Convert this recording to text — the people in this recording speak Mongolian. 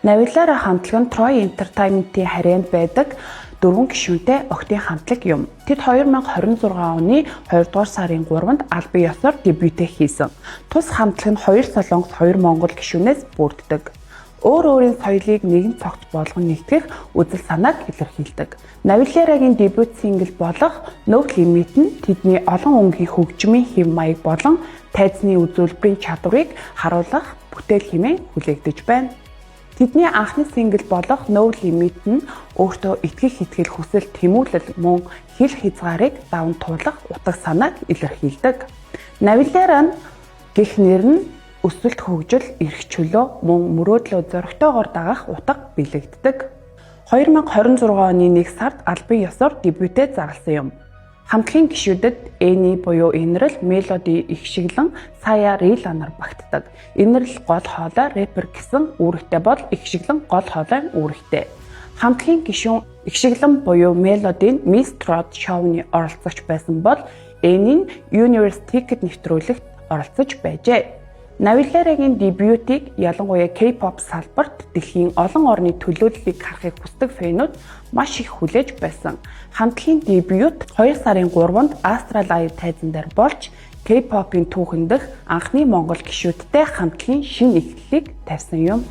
Навилара хамтлаг нь Troy Entertainment-ийн харьяанд байдаг 4 гишүүнтэй охидын хамтлаг юм. Тэд 2026 оны 2 дугаар сарын 3-нд албан ёсоор дебютээ хийсэн. Тус хамтлаг нь 2 солонгос 2 монгол гишүүнээс бүрддэг. Өөр өөрийн соёлыг нэгэн цогц болгон нэгтгэх үзэл санааг илэрхийлдэг. Навиларагийн дебют сингл болох No Limit нь тэдний олон өнгийн хөгжмийн хэв маяг болон тайзны үзүүлбэрийн чадварыг харуулах бүтээл хэмээн хүлээгдэж байна. Тэдний анхны сингл болох No Limit нь өөртөө итгэх итгэл хүсэл тэмүүлэл мөн хэл хязгаарыг даван туулах утга санааг илэрхийлдэг. Навилара нь гэх нэр нь өсөлт хөгжил, эрх чөлөө мөн мөрөөдлөө зоригтойгоор дагах утга биелэгддэг. 2026 оны 1 сард албан ёсоор дебютээ зарласан юм. Хамтлагийн гишүүдэд Эни буюу Энэрл, Мелоди ихшиглэн, Сая Рила нар багтдаг. Энэрл гол хоолой, рэпер гэсэн үүрэгтэй бол ихшиглэн гол хоолойн үүрэгтэй. Хамтлагийн гишүүн ихшиглэн буюу Мелодийн Miss Trot шоуны оролцогч байсан бол Эни нь Universe Ticket нэвтрүүлэгт оролцож байжээ. Навиларагийн дебютыг ялангуяа K-pop салбарт дэлхийн олон орны төлөөллийг харахыг хүсдэг фэнүүд маш их хүлээж байсан. Хамтлагийн дебют 2 сарын 3-нд Astral Live тайзан дээр болж K-pop-ын түүхэн дэх анхны монгол гишүүдтэй хамтлагийн шинэ эхлэлийг тавьсан юм.